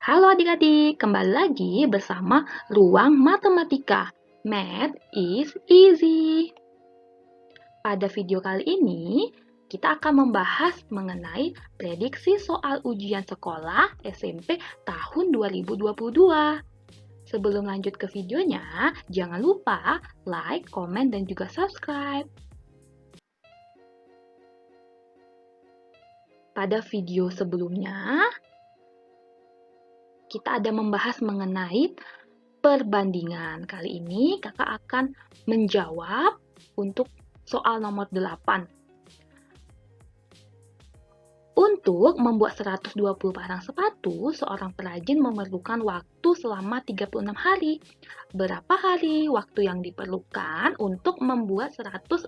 Halo adik-adik, kembali lagi bersama Ruang Matematika. Math is easy. Pada video kali ini, kita akan membahas mengenai prediksi soal ujian sekolah SMP tahun 2022. Sebelum lanjut ke videonya, jangan lupa like, komen, dan juga subscribe. Pada video sebelumnya, kita ada membahas mengenai perbandingan. Kali ini kakak akan menjawab untuk soal nomor 8. Untuk membuat 120 pasang sepatu, seorang perajin memerlukan waktu selama 36 hari. Berapa hari waktu yang diperlukan untuk membuat 160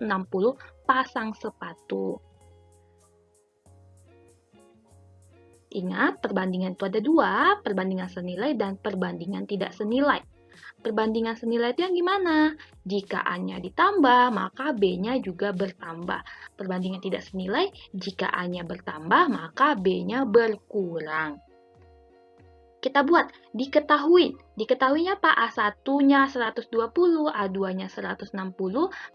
pasang sepatu? Ingat, perbandingan itu ada dua, perbandingan senilai dan perbandingan tidak senilai. Perbandingan senilai itu yang gimana? Jika A-nya ditambah, maka B-nya juga bertambah. Perbandingan tidak senilai, jika A-nya bertambah, maka B-nya berkurang. Kita buat, diketahui. Diketahuinya apa? A1-nya 120, A2-nya 160,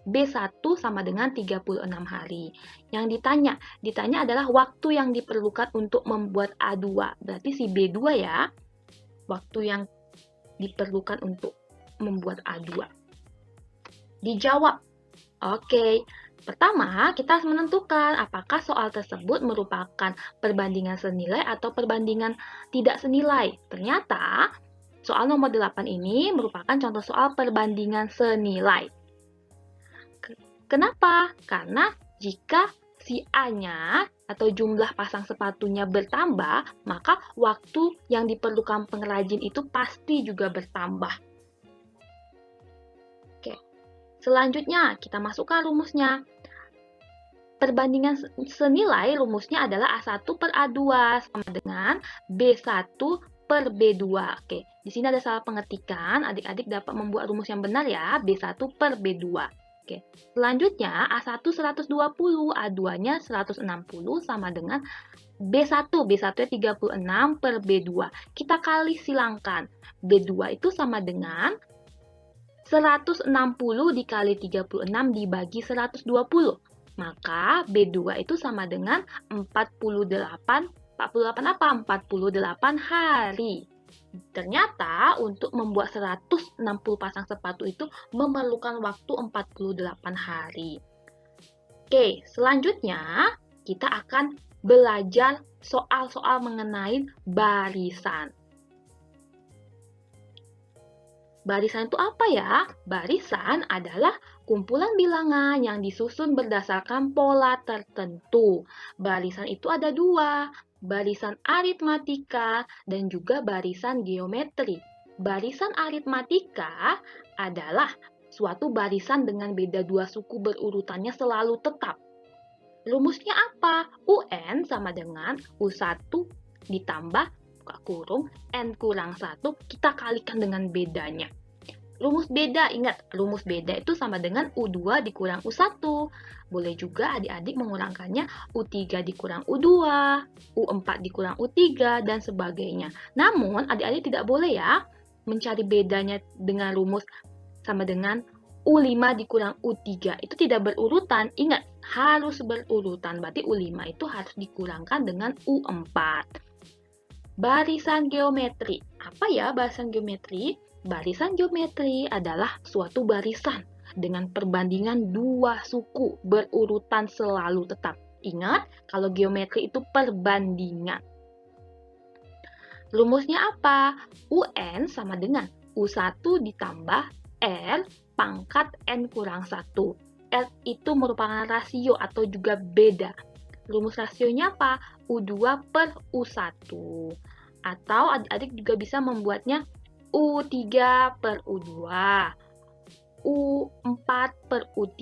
B1 sama dengan 36 hari. Yang ditanya adalah waktu yang diperlukan untuk membuat A2. Berarti si B2 ya, waktu yang diperlukan untuk membuat A2. Dijawab. Oke. Pertama, kita harus menentukan apakah soal tersebut merupakan perbandingan senilai atau perbandingan tidak senilai. Ternyata, soal nomor 8 ini merupakan contoh soal perbandingan senilai. Kenapa? Karena jika si A-nya atau jumlah pasang sepatunya bertambah, maka waktu yang diperlukan pengrajin itu pasti juga bertambah. Oke. Selanjutnya, kita masukkan rumusnya. Perbandingan senilai rumusnya adalah A1 per A2 sama dengan B1 per B2. Oke, di sini ada salah pengetikan. Adik-adik dapat membuat rumus yang benar ya, B1 per B2. Oke, selanjutnya A1 120, A2-nya 160 sama dengan B1. B1-nya 36 per B2. Kita kali silangkan. B2 itu sama dengan 160 dikali 36 dibagi 120. Maka B2 itu sama dengan 48 apa? 48 hari. Ternyata untuk membuat 160 pasang sepatu itu memerlukan waktu 48 hari. Oke, selanjutnya kita akan belajar soal-soal mengenai barisan. Barisan itu apa ya? Barisan adalah kumpulan bilangan yang disusun berdasarkan pola tertentu. Barisan itu ada dua, barisan aritmatika dan juga barisan geometri. Barisan aritmatika adalah suatu barisan dengan beda dua suku berurutannya selalu tetap. Rumusnya apa? UN sama dengan U1 ditambah kurung N kurang 1, kita kalikan dengan bedanya. Rumus beda, ingat, rumus beda itu sama dengan U2 dikurang U1. Boleh juga adik-adik mengurangkannya U3 dikurang U2, U4 dikurang U3, dan sebagainya. Namun, adik-adik tidak boleh ya mencari bedanya dengan rumus sama dengan U5 dikurang U3. Itu tidak berurutan. Ingat, harus berurutan. Berarti U5 itu harus dikurangkan dengan U4. Barisan geometri. Apa ya barisan geometri? Barisan geometri adalah suatu barisan dengan perbandingan dua suku berurutan selalu tetap. Ingat, kalau geometri itu perbandingan. Rumusnya apa? UN sama dengan U1 ditambah R pangkat N kurang 1. R itu merupakan rasio atau juga beda. Rumus rasionya apa? U2 per U1. Atau adik-adik juga bisa membuatnya U3 per U2, U4 per U3.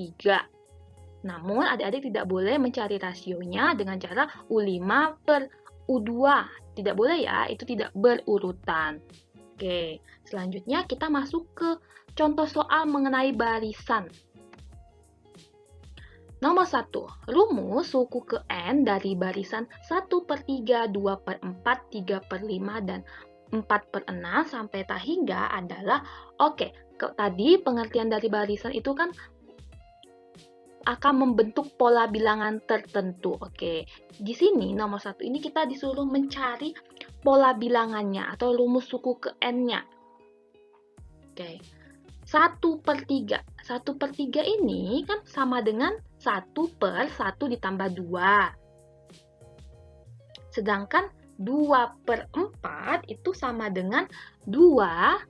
Namun adik-adik tidak boleh mencari rasionya dengan cara U5 per U2. Tidak boleh ya, itu tidak berurutan. Oke, selanjutnya kita masuk ke contoh soal mengenai barisan. Nomor 1. Rumus suku ke N dari barisan 1 per 3, 2 per 4, 3 per 5, dan 4/6 sampai tak hingga adalah, oke, tadi pengertian dari barisan itu kan akan membentuk pola bilangan tertentu. Oke, di sini nomor 1 ini kita disuruh mencari pola bilangannya atau rumus suku ke N-nya. Oke, 1/3. 1/3 ini kan sama dengan 1/1 ditambah 2. Sedangkan 2/4 itu sama dengan 2.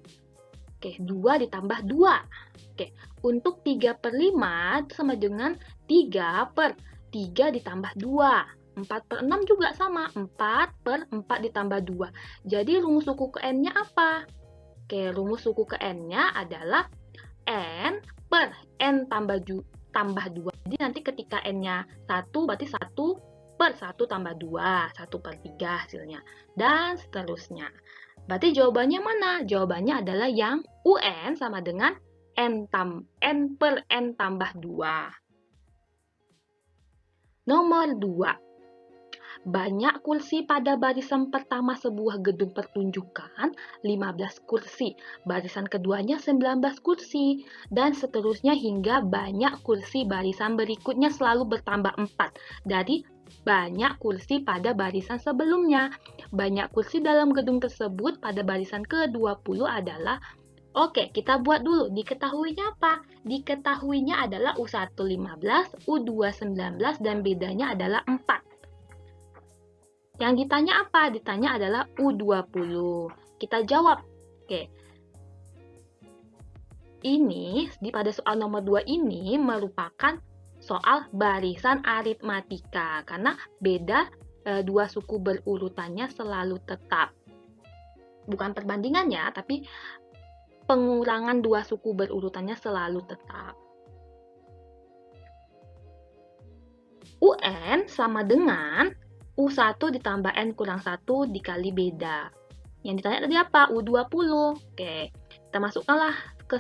Oke, 2 ditambah 2. Oke, untuk 3/5 itu sama dengan 3/3 ditambah 2. 4/6 juga sama, 4/4 ditambah 2. Jadi rumus suku ke N-nya apa? Oke, rumus suku ke N-nya adalah N per N tambah 2. Jadi nanti ketika N-nya 1, berarti 1/1 tambah 2, 1/3 hasilnya. Dan seterusnya. Berarti jawabannya mana? Jawabannya adalah yang UN sama dengan N per N tambah 2. Nomor 2. Banyak kursi pada barisan pertama sebuah gedung pertunjukan, 15 kursi. Barisan keduanya 19 kursi. Dan seterusnya hingga banyak kursi barisan berikutnya selalu bertambah 4. Dari banyak kursi pada barisan sebelumnya. Banyak kursi dalam gedung tersebut pada barisan ke-20 adalah, oke, kita buat dulu. Diketahuinya apa? Diketahuinya adalah U1 15, U2 19, dan bedanya adalah 4. Yang ditanya apa? Ditanya adalah U20. Kita jawab. Oke. Ini, pada soal nomor 2 ini merupakan soal barisan aritmatika. Karena beda dua suku berurutannya selalu tetap. Bukan perbandingannya, tapi pengurangan dua suku berurutannya selalu tetap. UN sama dengan U1 ditambah N kurang 1 dikali beda. Yang ditanya tadi apa? U20. Oke, kita masukkanlah ke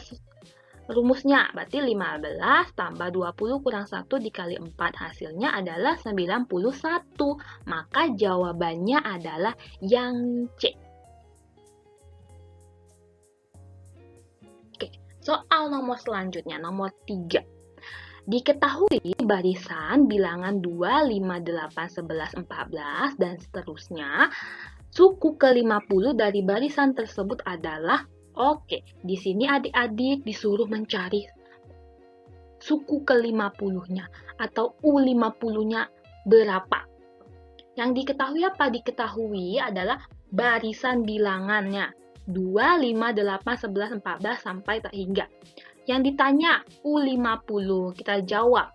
rumusnya. Berarti 15 tambah 20 kurang 1 dikali 4. Hasilnya adalah 91. Maka jawabannya adalah yang C. Oke, soal nomor selanjutnya, nomor 3. Diketahui barisan bilangan 2, 5, 8, 11, 14, dan seterusnya. Suku ke-50 dari barisan tersebut adalah, oke, di sini adik-adik disuruh mencari suku ke-50-nya atau U50-nya berapa. Yang diketahui apa? Diketahui adalah barisan bilangannya. 2, 5, 8, 11, 14, sampai tak hingga. Yang ditanya U50, kita jawab.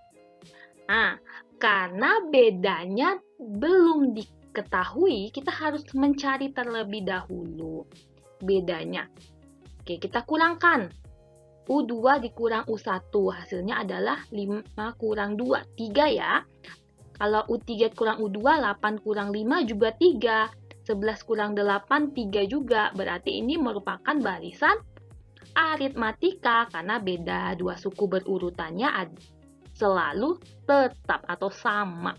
Nah, karena bedanya belum diketahui, kita harus mencari terlebih dahulu bedanya. Oke, kita kurangkan. U2 dikurang U1, hasilnya adalah 5 kurang 2, 3 ya. Kalau U3 kurang U2, 8 kurang 5 juga 3. 11 kurang 8, 3 juga. Berarti ini merupakan barisan aritmatika karena beda dua suku berurutannya selalu tetap atau sama.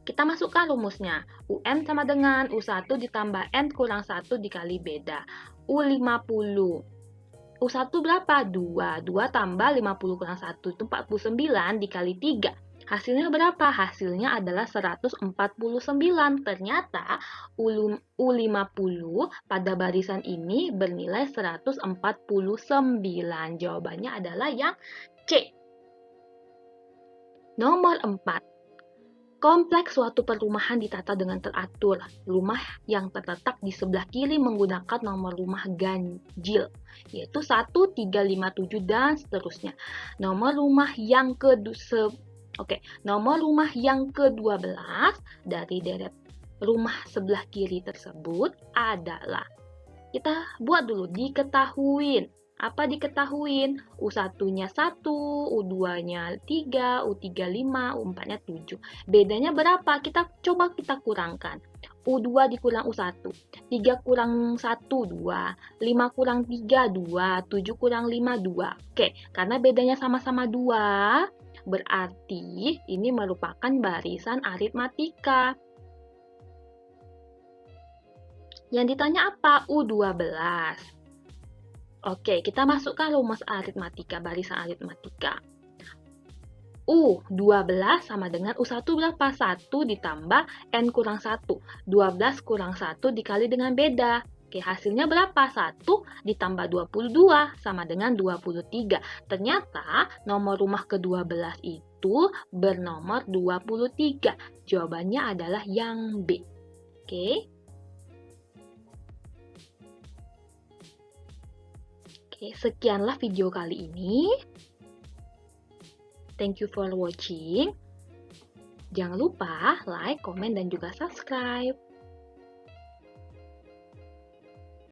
Kita masukkan rumusnya. UN sama dengan U1 ditambah N kurang 1 dikali beda. U50. U1 berapa? 2. 2 tambah 50 kurang 1 itu 49 dikali 3. Hasilnya berapa? Hasilnya adalah 149. Ternyata U50 pada barisan ini bernilai 149. Jawabannya adalah yang C. Nomor 4. Kompleks suatu perumahan ditata dengan teratur. Rumah yang terletak di sebelah kiri menggunakan nomor rumah ganjil, yaitu 1, 3, 5, 7, dan seterusnya. Nomor rumah yang nomor rumah yang ke-12 dari deret rumah sebelah kiri tersebut adalah, kita buat dulu, diketahuin. Apa diketahuin? U1-nya 1, U2-nya 3, U3 5, U4-nya 7. Bedanya berapa? Kita kurangkan. U2 dikurang U1. 3 kurang 1, 2. 5 kurang 3, 2. 7 kurang 5, 2. Oke, karena bedanya sama-sama 2, berarti ini merupakan barisan aritmatika. Yang ditanya apa? U12. Oke, kita masukkan rumus aritmatika, barisan aritmatika. U12 sama dengan U1 berapa? 1 ditambah N kurang 1. 12 kurang 1 dikali dengan beda. Oke, hasilnya berapa? 1 ditambah 22 sama dengan 23. Ternyata nomor rumah ke-12 itu bernomor 23. Jawabannya adalah yang B. Oke. Oke, sekianlah video kali ini. Thank you for watching. Jangan lupa like, komen, dan juga subscribe.